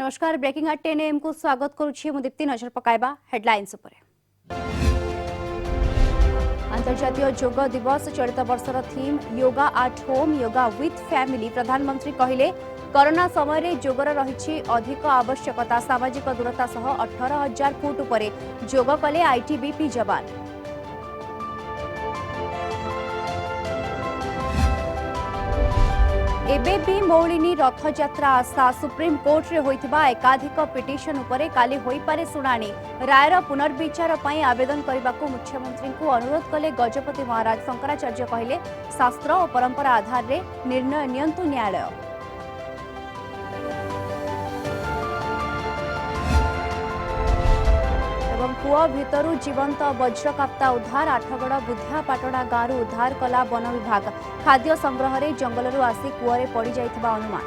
नमस्कार breaking eight 10 AM को स्वागत करुछि मु दीप्ति नजर पकाइबा हेडलाइंस उपरे। अंतर्जातीय योग दिवस चलित वर्षर theme yoga at home yoga with family. प्रधानमंत्री कहिले कोरोना समय रे योगर रहिछि अधिक आवश्यकता। सामाजिक दूरता सह 18,000 फुट उपरे योग कले आईटीबीपी जवान। एबे भी मौलिनी रथयात्रा आशा। सुप्रीम कोर्ट रे होइथिबा एकाधिक पिटिशन उपरे काली होई पारे सुनानी। रायर पुनर्विचार पई आवेदन करबाकू मुख्यमंत्री को अनुरोध कले गजपति महाराज। शंकराचार्य कहिले शास्त्र और परंपरा आधार रे निर्णय नियंतु न्यायालय। कुआ भितरु जीवंत वज्रकाप्ता उद्धार। आठगड़ बुधियापाटଣା गाँव उद्धार कला वन विभाग। खाद्य संग्रह रे जंगलरू आसी कुआरे पड़ जाइथिबा अनुमान।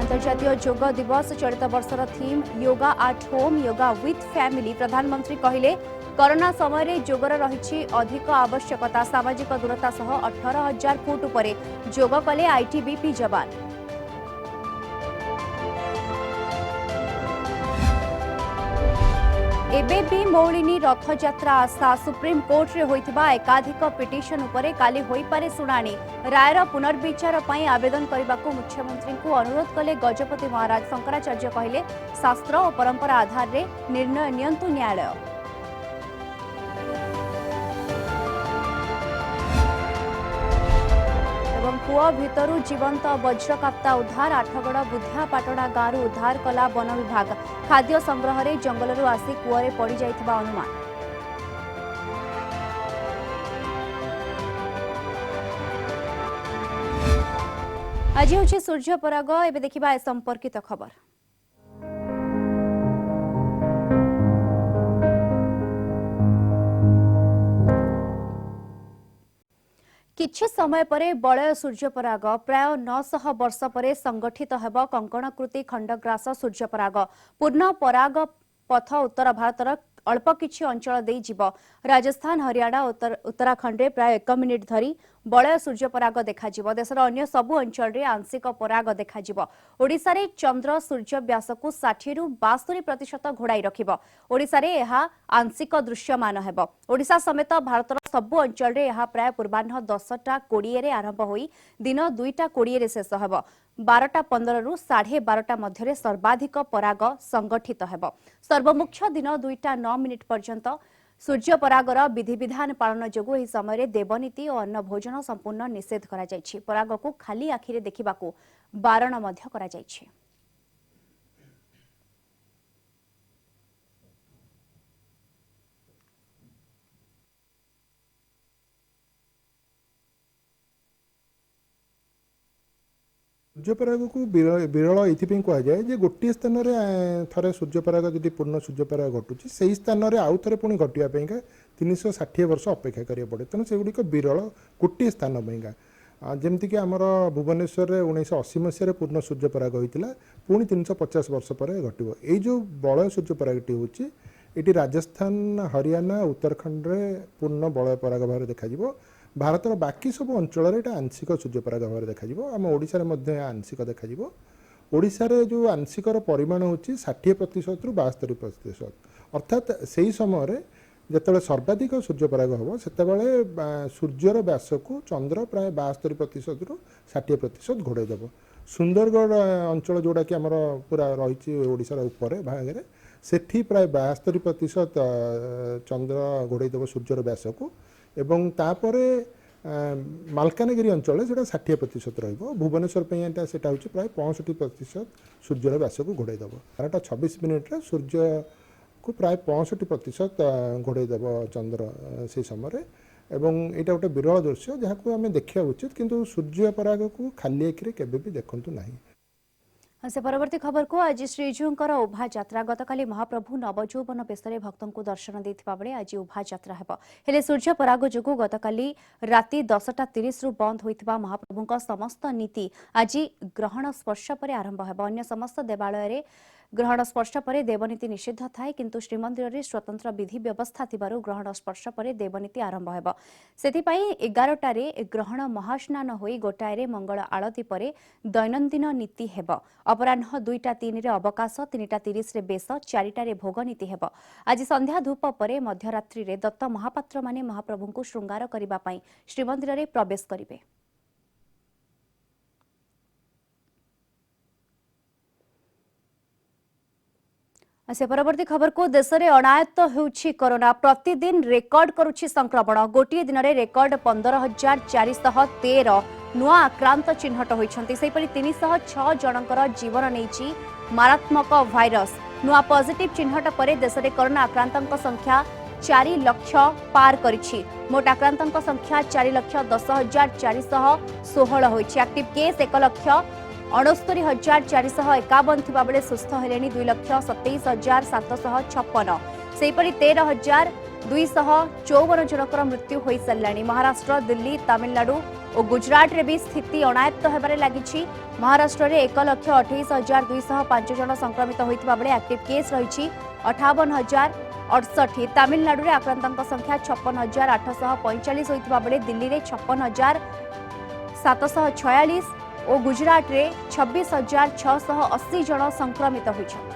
अंतर्जातीय योग दिवस चलित वर्षर theme yoga at home yoga with family. प्रधानमंत्री कहिले कोरोना समय रे योगर रहिछि अधिक आवश्यकता। सामाजिक दूरता सह 18,000 फुट उपरे योग कले आईटीबीपी जवान। एबे भी मौलिनी रथयात्रा आशा। सुप्रीम कोर्ट रे होइथिबा एकाधिक पिटिशन उपरे काली होई पारे सुनानी। रायर पुनर्विचार पई आवेदन करबाकू मुख्यमंत्री को अनुरोध कले गजपति महाराज। शंकराचार्य कहिले शास्त्र और परंपरा आधार रे निर्णय नियंतु न्यायालय। कुआ भितरु जीवंत वज्रकाप्ता उद्धार। आठगड़ बुधियापाटଣା गाँव उद्धार कला वन विभाग। खाद्य संग्रह रे जंगलरू आसी कुआरे पड़ जाइथिबा अनुमान। आज होछि सूर्य पराग। एबे देखिबा ए संपर्कित खबर। किछि समय परे बलय सूर्यपराग। प्राय 900 वर्ष परे संगठित हेब कंकणाकृति खंडग्रास सूर्यपराग। पूर्ण पराग पथ उत्तर भारतर अल्प किछि अंचल देई जीव। राजस्थान हरियाणा उत्तराखंड रे प्राय 1 मिनिट धरी बलय सूर्यपराग देखाजिब। देशर अन्य सबु अंचल रे आंशिक पराग देखाजिब। ओडिसा रे चंद्र सूर्य व्यास को 60 रु 62% घोड़ाई रखिब। ओडिसा रे एहा आंशिक दृश्यमान हेब। ओडिसा समेत भारतर सबु अंचल रे एहा प्राय पूर्वाह्न 10:20 रे आरंभ होई दिन 2:20 रे शेष हेब। 12:15 रु 12:30 मध्यरे सर्वाधिक पराग संगठित हेब। सर्वमुख्य दिन 2:09 पर्यंत सूर्य परागर विधि विधान पालन जोगु एही समय देवनीति और अन्न भोजन संपूर्ण निषेध करा जायछि। पराग को खाली आखिरे देखिबाकू बारण मध्य करा जायछि। सूर्यपराग को विरल ये कहुए जे गोटे स्थान में थे सूर्यपराग जब पूर्ण सूर्यपराग घटुची से स्थान में आउ थे पुणी घटापी 360 वर्ष अपेक्षा करा पड़े। तेणु से गुड़िक विरल गोटे स्थान जमीक आमर भुवनेश्वर 1980 मसीह पूर्ण सूर्यपराग होता पुणी 350 वर्ष पर घटव। ये जो बलय सूर्यपरागटी होती राजस्थान हरियाणा उत्तराखंड में पूर्ण बलय पराग भाव देखा। भारतर बाकी सब अंचल आंशिक सूर्यपराग भाव देखा। आम ओडिशा रे आंशिक देखा। ओडिशा रे जो आंशिकर परिमाण होची 60% रु 72%। अर्थात से ही समय जिते सर्वाधिक सूर्यपराग हम से सूर्यर व्यास को चंद्र प्राय 72% रु 60% घोड़ेदेव। सुंदरगढ़ अंचल जोड़ा कि आमर पूरा रही ओडिशार ऊपर भागे सेठी प्राय 72% चंद्र घोड़ेदेव सूर्यर व्यास को। एवं तापरे मालकानगिरी अंचल से 60% भुवनेश्वर से प्राय 65% सूर्यर व्यास को घोड़ेदेव। 12:26 मिनिट्रे सूर्य को प्राय 65% घोड़ेदेव चंद्र से समय। एवं यहाँ गोटे विरल दृश्य जहाँ को आम देखा उचित किंतु सूर्य पराग को खाली आखिरे केबे भी देखंतु नहीं। से परवर्ती खबर को आज श्रीजीउंकर उभा यात्रा। गतकाली महाप्रभु नवजौवन बेशरे भक्तों को दर्शन देथिबा बेले आज उभा यात्रा हेब। हेले सूर्य पराग जोगु गतकाली राति 10:30 रु बंद होइथिबा महाप्रभुଙ୍କ समस्त नीति आज ग्रहण स्पर्श पर आरंभ हेब। अन्य समस्त देवालय रे ग्रहण स्पर्श पर देवनीति निषिद्ध थाए किंतु श्रीमंदिर में स्वतंत्र विधि व्यवस्था थिबारु ग्रहण स्पर्श पर देवनीति आरंभ हेब सेथिपाई 11टारे ग्रहण महास्नान होई गोटाए मंगल आळती पर दैनंदिन नीति हेब अपराह्न 2:03 अवकाश 3:30 बेश 4टारे भोग नीति हेब आज संध्या धूप पर मध्यरात्रि रे दत्त महापात्र माने महाप्रभु को श्रृंगार करबा पई श्रीमंदिर में प्रवेश करिवे। से परवर्ती खबर को देश में अनायत्त होउछि कोरोना प्रतिदिन रेकर्ड करुछि संक्रमण गोटे दिन में रेकर्ड 15,413 नुआ आक्रांत चिन्हट होइछन्ति सेपरि 306 जनकर जीवन नेछि मारात्मक भाइरस नुआ पॉजिटिव चिन्हट पर देश में कोरोना आक्रांतक संख्या 4 लाख पार करिछि मोट आक्रांतक संख्या 4,10,416 होइछि एक्टिव केस 1,69,451 थिबा बेले सुस्थ हेलेनी 2,27,756 सेपरि 13,254 जनकर मृत्यु होई सल्लानी। महाराष्ट्र दिल्ली तमिलनाडु और गुजरात रे भी स्थिति अनायत्त हेबारे लागिछि। महाराष्ट्र रे 1,28,205 जन संक्रमित होइथिबा बेले एक्टिव केस रहिछि 58,068 तमिलनाडु रे आक्रांतक संख्या 56,845 होइथिबा बेले दिल्ली रे 56,746 और गुजरात रे 26,680 जन संक्रमित होइछन्।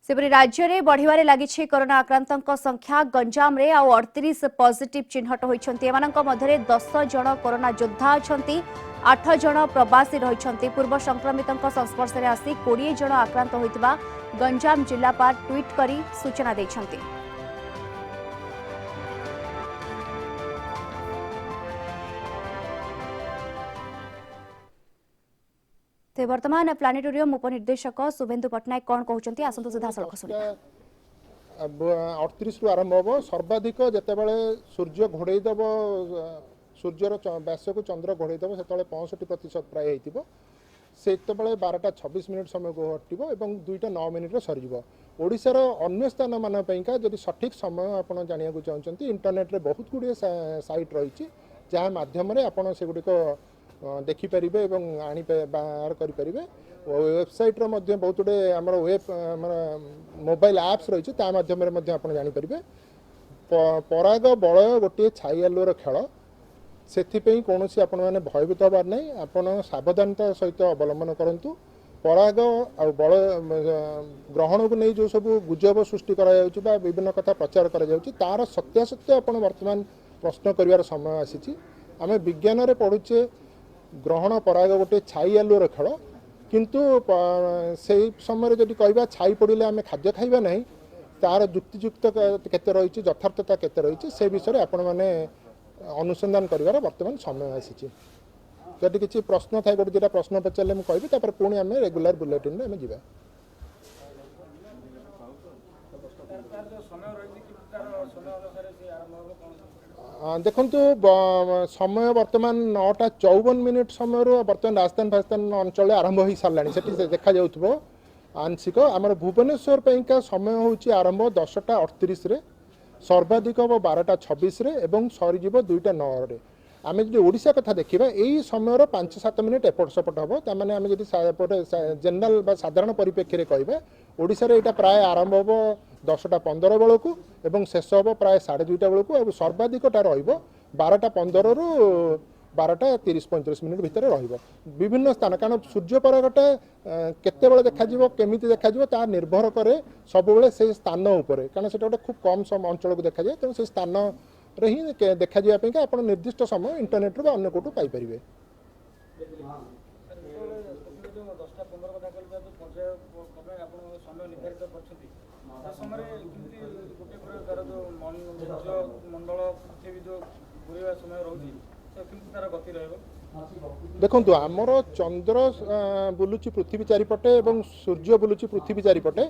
सेपरि राज्य में बढ़िबारे लागिछि कोरोना आक्रांतक संख्या गंजाम रे आ 38 पॉजिटिव चिन्हट होइछन्ति एमानक मध्यरे 10 जन कोरोना योद्धा अछन्ति 8 जन प्रवासी रहिछन्ति पूर्व संक्रमितक संस्पर्श रे आसी 20 जन आक्रांत होइतिबा गंजाम जिल्लापाल ट्वीट करी सूचना दैछन्ति। ते वर्तमान प्लानेटोरियम उपनिर्देशक शुभेन्दु पट्टनायक कौन कहते आसतु सीधा सड़क सुनिया 38 रु आरंभ हम सर्वाधिक जितेबाला सूर्य घोड़े दब सूर्यर व्यास को चंद्र घोड़े दब से 65% प्राय हो से 12:26 समय को हटो और 2:09 सरीज ओडार अन्य स्थान मानका जब सठिक समय आप जाना चाहते इंटरनेट रे बहुत गुड़े साइट रही जहाँ मध्यम सेगुड़िक देखिपारे और आनी बाहर करें वेबसाइट बहुत गुड़े आम वेब मोबाइल एप्स रही माध्यम आप जापर पराग बलय गोटे छाई आलुर खेल से कौन आपण मैंने भयभीत हबार ना आप सावधानता सहित अवलंबन करूँ पराग आ बल ग्रहण को नहीं जो सब गुजब सृष्टि करा विभिन्न कथा प्रचार तार सत्यासत्य आप वर्तमान प्रश्न कर समय आसी आम विज्ञान रे पढ़ुचे ग्रहण पराग गोटे छाई आलुर खेल किंतु से समय जदि कहवा छाई पड़े आम खाद्य खाइबा नहीं तार युक्तियुक्त केते रही यथार्थता केते रही से विषय आपण मैंने अनुसंधान कर वर्तमान समय आसी जदि किसी प्रश्न थाए गोटे जो प्रश्न पचारे मुझे कहि पुणी आम रेगुलर बुलेटिन आम जा देखु समय वर्तमान 9:54 समय बर्तमान राजस्थान फाजस्थान अंचल आरंभ हो सारा से देखा जाऊ आंशिक आमर भुवनेश्वर का समय हूँ आरंभ 10:38 सर्वाधिक 12:26 और सरीज 2:09 आम जो ओडिशा कथा देखा यही समय 5-7 मिनिट एपट सेपट हम तमें आम जब जेनेल साधारण परिप्रेक्षी कहवा ओडिशा यहाँ प्राय आरंभ हम 10:15 बेलू और शेष हम प्राय 2:30 बेलू और सर्वाधिकटा र12:15 रु 12:30-35 मिनिट भितर विभिन्न स्थान कारण सूर्य परागटा केते देखा केमी देखा ता निर्भर करे सब से स्थान उपर कारण से गोटे खूब कम अंचल को देखा जाए तेणु से स्थान रे ही देखा जावाई आप निर्दिष्ट समय इंटरनेट रू अन्य कोटू पाइपर देखु आमर चंद्र बुलुची पृथ्वी चारिपटे और सूर्य बुलुची पृथ्वी चारिपटे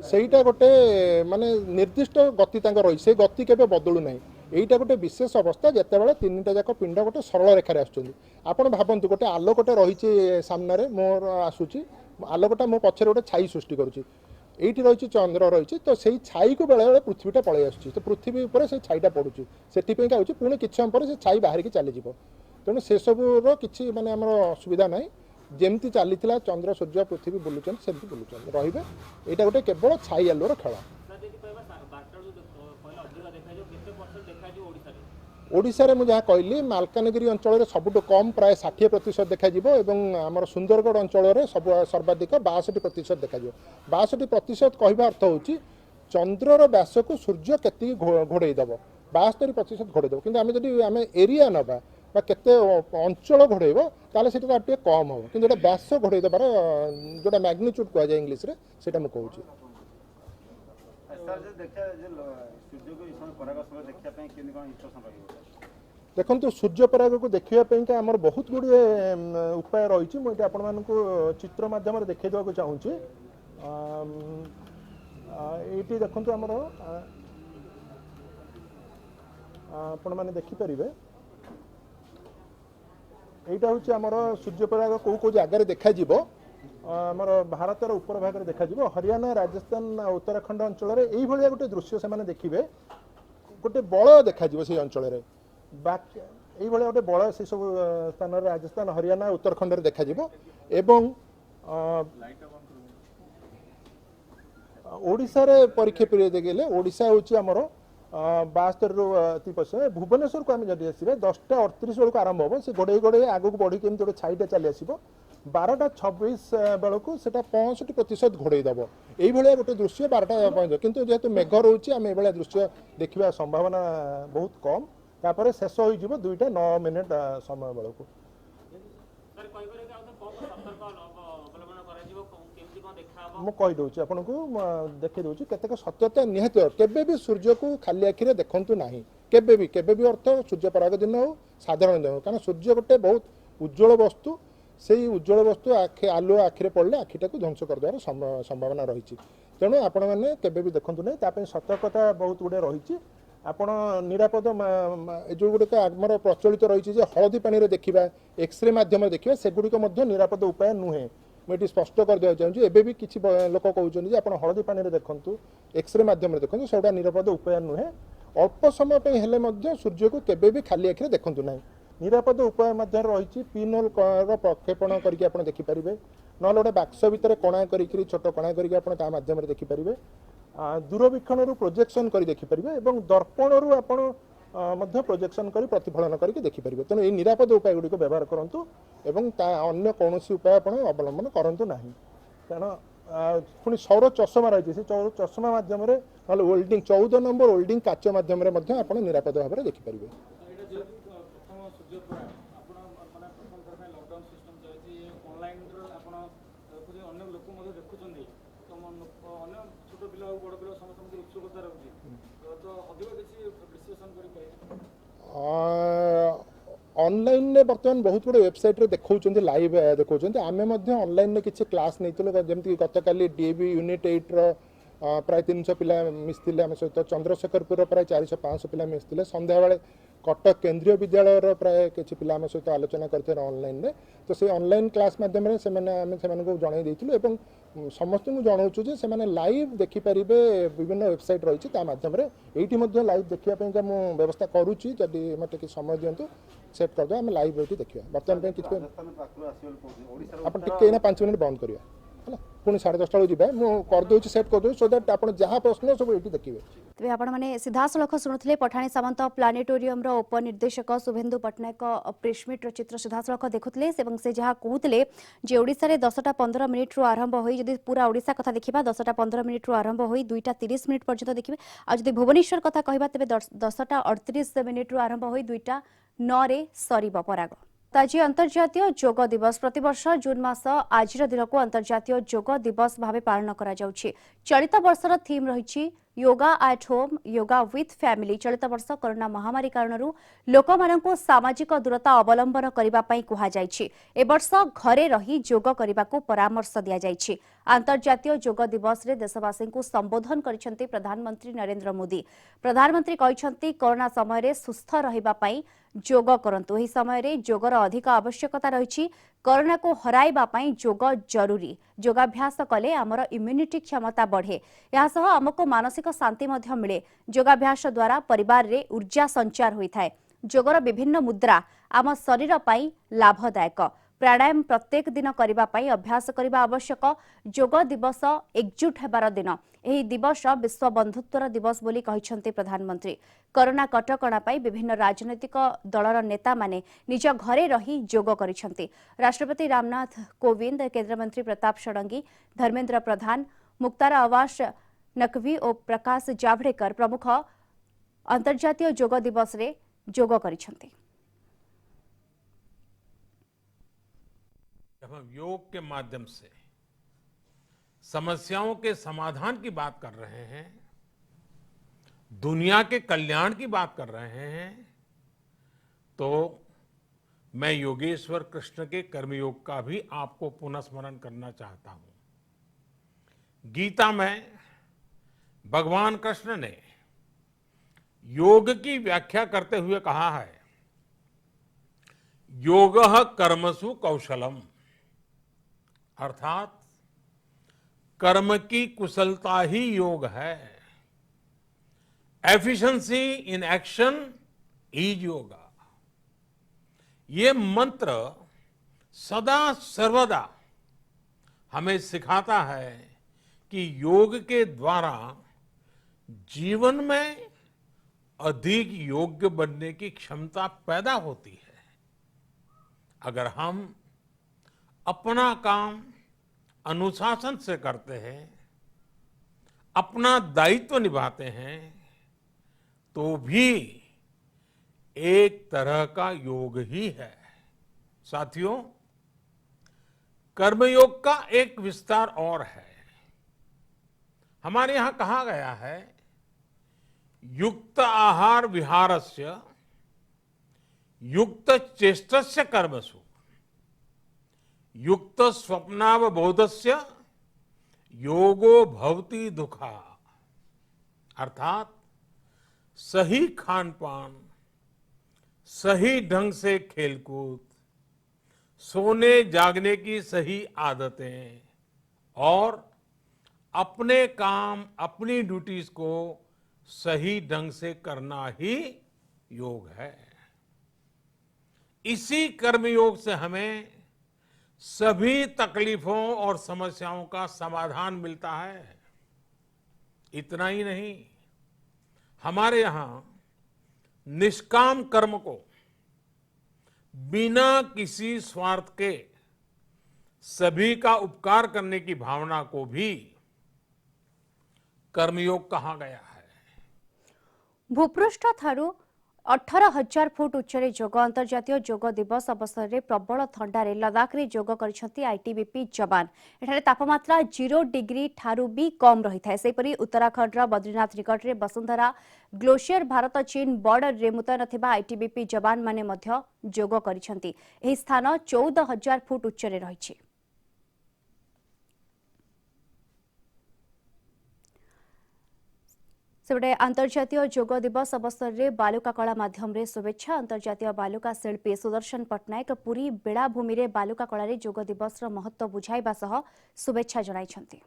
सेटा गोटे माने निर्दिष्ट गति रही से गति केबे बदलू ना यहीटा गोटे विशेष अवस्था जितेबाला 3टा जाक पिंड गोटे सरल रेखार आसपण भावतु गोटे आलोकटे रही सामने मोर आसूची आलोकटा मो पछरे गोटे छाई सृष्टि करुच्ची ये रही चंद्र रही तो से छाई को बेले बेले पृथ्वीटा पलि आस तो पृथ्वी उपर से छाईटा पड़ुची से पुणी किसी समय पर से छाई बाहर की चलीज तेणु से सबूर किसी माने आमर असुविधा ना जमती चली चंद्र सूर्य पृथ्वी बुलूँ सेमती बुलूँ रे यहाँ गोटे केवल छाई आलुर खेल ओडिशा मुझे कहली मालकानगिरी अंचल सबुठ कम प्राय 60% देखा आमर सुंदरगढ़ अंचल सब सर्वाधिक 62% देखा 62% कहवा अर्थ हो चंद्रर व्यास को सूर्य के घोड़ेदब 72% घोड़ेदब कि आम एरिया नवा केते अंचल घोड़ेब ताले सेटा टे कम हो कि व्यास घोड़ेदबार जोटा मैग्निट्यूड कह जाए इंग्लीश रे सेटा मु कहूँ देखो सूर्य पराग को देखापी आमर बहुत गुड़े उपाय रही मुझे आपण मानक चित्र मध्यम देखा चाहूँगी ये देखो आमर आपण मैंने देखिपारे यहाँ हूँ आमर सूर्य पराग कौ कौ जगार देखा आमर भारतर उपर भाग में देखा हरियाणा राजस्थान उत्तराखंड अंचल यही गोटे दृश्य से देखिए गोटे बल देखा से अंचल बाकी यही गोटे बल से सब स्थान राजस्थान हरियाणा उत्तराखंड देखा एवं ओडिशा रे परीक्षा गले ओडिशा हूँ आमर 72% भुवनेश्वर को आम जब आसवे 10:38 बेलू आरंभ हम से घोड़े घोड़े आगक बढ़ी केमी गोटे छाईटा चली आस 12:26 बेलू से 65% घोड़ेदब यही गोटे दृश्य 12:05 किंतु जेहेतु मेघ रोचे आम ये दृश्य देखा संभावना बहुत कम तापर शेष हो 2:09 समय बेलू मुझे आपन को देखी दूसरी केतेक सत्यता निहत केबे भी सूर्य को खाली आखिरे देखंतु नाही केबे भी अर्थ सूर्य पराग दिन हो साधारण दिन हो कारण सूर्य गोटे बहुत उज्जवल वस्तु से उज्जवल वस्तु आलु आखिरे पड़े आखिटा को ध्वंस करदेवार संभावना रही तेणु आपण मैंने केबे भी देखंतु नहीं तापे सतर्कता बहुत गुड़े रही आपण निरापद जो गुड़िक आमर प्रचलित रही हलदी पानी देखा एक्सरे मध्यम देखा सेगुड़िक निरापद उपाय नुहे मुझे स्पष्ट करदे चाहिए एबे भी किसी लोक कहते आप हलदी पानी देखु एक्सरे मध्यम देखते से निरापद उपाय नुहे अल्प समय हेले सूर्य को केबे भी खाली आखिरे देखु ना निरापद उपाय रही पिनोल प्रक्षेपण करके देखिपारे ना गोटे बाक्स भितर कणा कर छोट कणा करके देखिपारे दूरवीक्षण प्रोजेक्शन कर देखिपारे दर्पण रु आपण प्रोजेक्शन कर प्रतिफलन करके देखिपारे तेणु ये निरापद उपाय गुड़िक व्यवहार करूँ एवं अन्य कौन उपाय आप अवलंबन करूँ ना कारण पुणी सौर चषमा रही से चषमा मध्यम ओल्डिंग 14 नंबर ओल्डिंग काच मध्यम आप निरापद भाव में देखिपारे ऑनलाइन ने बर्तमान बहुत गुड़े वेबसाइट रे देखौछन्ते लाइव देखौछन्ते आमे मध्ये ऑनलाइन ने किछि क्लास नैतिलो जेमति गतकाली डीएवी यूनिट 8 रो प्राय 300 पिला मिसथिले आम सहित चंद्रशेखरपुर प्राय 400-500 पिला मिसथिले संध्या बेले कटक केंद्रीय विद्यालय प्राय किछि पिला आम सहित आलोचना करथे ऑनलाइन रे तो से ऑनलाइन क्लास माध्यम रे सेमाने आमे सेमानको जणाई दैथिलु एवं समस्त को जनाऊँ जे सेमाने लाइव देखिपारे विभिन्न वेबसाइट रही ता माध्यम रे एइटी मध्ये लाइव देखिया पे मु व्यवस्था करूची जदि मते कि समय दियंतु सेट कर दो आम लाइव एइटी देखिया बर्तमान पे किछि आपण टिके ना 5 मिनिट बंद करिया है पुणी 10:30 बेलू जाए मुझे सेट कर सो दैट आप जहाँ प्रश्न सब ये देखिए तेज आपण मैंने सीधा सड़क शुणुले पठाणी सामंत प्लानेटोरियम उपनिर्देशक शुभेन्दु पट्टनायक प्रेसमिट्र चित्र सीधा सड़क देखुले से जहाँ कहते जे ओडिशा रे 10:15 मिनिट आरंभ हो जदि पूरा ओडिशा कथा देखा 10:15 मिनिट आरंभ हो 2:30 मिनिट पर्यंत देखिए आज भुवनेश्वर कथा कहबा तेबे 10:38 मिनिट आरंभ हो 2:09 सरीब पराग आज अंतर्जातीय योग दिवस प्रतिवर्ष जून मास आज दिन को अंतर्जातीय योग दिवस भाव पालन करा जाउछि। चलित वर्षर थीम रही yoga at home yoga with family. चलित वर्ष कोरोना महामारी कारण लोक मानक सामाजिक दूरता अवलंबन करने कहुଯାଇଛି। ए वर्ष घरे रही योग करने को परामर्श दि जाइछि। अंतर्जातीय योग दिवस रे देशवासी को संबोधन करिसेंति प्रधानमंत्री नरेंद्र मोदी। प्रधानमंत्री कहिसेंति कोरोना समय रे सुस्थ रहिबा पई योग करंतु। एही समय रे योगर अधिक आवश्यकता रही। कोरोना को हराइबा पई योग जरूरी। योगाभ्यास कले आमर इम्यूनिटी क्षमता बढ़े। या सह हमको मानसिक शांति मध्य मिले। योगाभ्यास द्वारा परिवार रे ऊर्जा संचार होइथाय। योगर विभिन्न मुद्रा आम शरीर पाई लाभदायक। प्राणायाम प्रत्येक दिन करबा पाई अभ्यास करबा आवश्यक। योग दिवस एकजुट हेबार दिन। एही दिवस विश्व बंधुत्वर दिवस बोली कहिसंते प्रधानमंत्री। कोरोना कटकणा पाई विभिन्न राजनैतिक दलर नेता माने निज घरे रही योग करिसंते। राष्ट्रपति रामनाथ कोविंद, केंद्र मंत्री प्रताप षडंगी, धर्मेंद्र प्रधान, मुख्तार अब्बास नकवी और प्रकाश जावड़ेकर प्रमुख अंतर्जातीय योग दिवस रे योग करिसंते। जब हम योग के माध्यम से समस्याओं के समाधान की बात कर रहे हैं, दुनिया के कल्याण की बात कर रहे हैं, तो मैं योगेश्वर कृष्ण के कर्मयोग का भी आपको पुनः स्मरण करना चाहता हूं। गीता में भगवान कृष्ण ने योग की व्याख्या करते हुए कहा है, योगः कर्मसु कौशलम, अर्थात कर्म की कुशलता ही योग है। Efficiency in action is yoga. ये मंत्र सदा सर्वदा हमें सिखाता है कि योग के द्वारा जीवन में अधिक योग्य बनने की क्षमता पैदा होती है। अगर हम अपना काम अनुशासन से करते हैं, अपना दायित्व निभाते हैं, तो भी एक तरह का योग ही है। साथियों, कर्मयोग का एक विस्तार और है। हमारे यहां कहा गया है, युक्त आहार विहारस्य युक्त चेष्टस्य कर्मसु युक्त स्वप्नावबोधस्य योगो भवति दुखा। अर्थात सही खान पान, सही ढंग से खेलकूद, सोने जागने की सही आदतें और अपने काम, अपनी ड्यूटीज को सही ढंग से करना ही योग है। इसी कर्मयोग से हमें सभी तकलीफों और समस्याओं का समाधान मिलता है। इतना ही नहीं, हमारे यहां निष्काम कर्म को बिना किसी स्वार्थ के सभी का उपकार करने की भावना को भी कर्मयोग कहा गया है। भूपृष्ठ ठारू 18,000 फुट उच्चरे योग। अंतर्जातीय योग दिवस अवसर में प्रबल थंडारे लद्दाख रे योग करिसेंती आईटीबीपी जवान। एठारे तापमात्रा 0 डिग्री ठारू भी कम रही है। सेपरी उत्तराखंड बद्रीनाथ निकट रे वसुंधरा ग्लेशियर भारत चीन बॉर्डर रे मुतयन थिबा आईटीबीपी जवान माने मध्य योग करिसेंती। एही स्थान 14,000 फुट उच्चरे रहिछि। सेपटे अंतर्जातीय योग दिवस अवसर में बालुका कला माध्यम रे शुभेच्छा। अंतर्जातीय बालुका शिल्पी सुदर्शन पट्टनायक पुरी बेलाभूमि रे बालुका कला रे योग दिवस महत्व बुझाइबा सह शुभेच्छा जणाइछन्ति।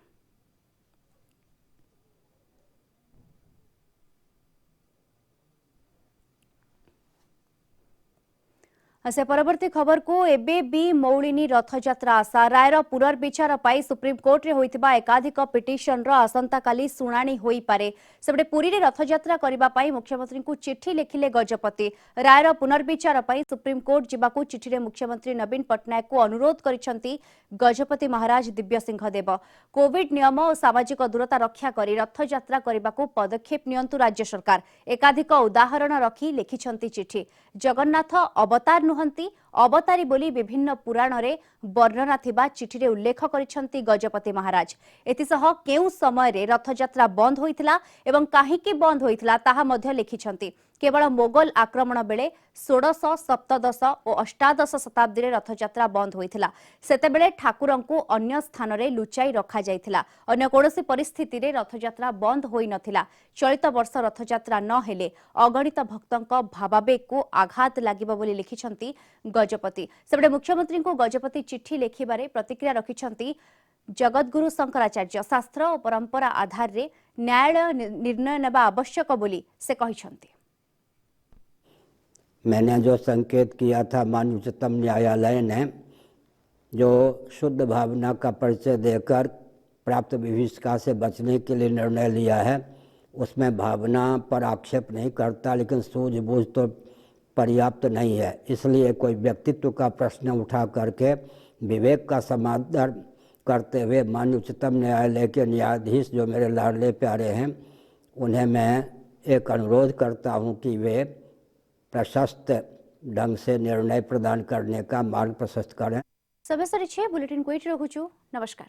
से परवर्ती खबर को एबे भी मौलिनी रथयात्रा आशा। रायर पुनर्विचार पाई सुप्रीमकोर्ट रे होइतिबा एकाधिक पिटिशन रो आसंता काली सुनानी होई पारे। सेबडे पुरी रे रथयात्रा करिबा पाई मुख्यमंत्री को चिट्ठी लिखिले गजपति। रायर पुनर्विचार पाई सुप्रीमकोर्ट जिबाकू चिट्ठी रे मुख्यमंत्री नवीन पट्टनायक को अनुरोध करिसंती गजपति महाराज दिव्य सिंह देव। कोविड नियम और सामाजिक दूरता रक्षा करी रथयात्रा करिबाकू पदक्षेप नियंतु राज्य सरकार। एकाधिक उदाहरण रखी लिखिसंती चिट्ठी। जगन्नाथ अवतार नुहंती, अवतारी बोली विभिन्न पुराण रे वर्णना थिबा चिठी रे उल्लेख करिसंती गजपति महाराज। एतिसह केउ समय रे रथयात्रा बंद होइथिला एवं काहीकि बंद होइथिला ताहा मध्य लिखिसंती। केवल मोगल आक्रमण बेले 16, 17 और 18 शताब्दी रे रथयात्रा बंद होइथिला। सेतेबेले ठाकुरंकु अन्य स्थान रे लुचाई रखा जाइथिला। अन्य कोनोसी परिस्थिति रे रथयात्रा बंद होई नथिला। चलित वर्ष रथयात्रा न हेले अगणित भक्तंक भावावेग को आघात लागिबो बोली लिखिसंती गजपति। सेबडे मुख्यमंत्री को गजपति चिट्ठी लेखिबारे प्रतिक्रिया रखिसंती जगतगुरु शंकराचार्य। शास्त्र और परंपरा आधार रे न्यायालय निर्णय नेबा आवश्यक बोली से कहिसंती। मैंने जो संकेत किया था माननीय उच्चतम न्यायालय ने जो शुद्ध भावना का परिचय देकर प्राप्त विभीषिका से बचने के लिए निर्णय लिया है, उसमें भावना पर आक्षेप नहीं करता, लेकिन सूझबूझ तो पर्याप्त नहीं है। इसलिए कोई व्यक्तित्व का प्रश्न उठा करके विवेक का समादर करते हुए माननीय उच्चतम न्यायालय के न्यायाधीश जो मेरे लाडले प्यारे हैं, उन्हें मैं एक अनुरोध करता हूं कि वे प्रशस्त ढंग से निर्णय प्रदान करने का मार्ग प्रशस्त करें। समय सरी बुलेटिन को एठी रखुछु। नमस्कार।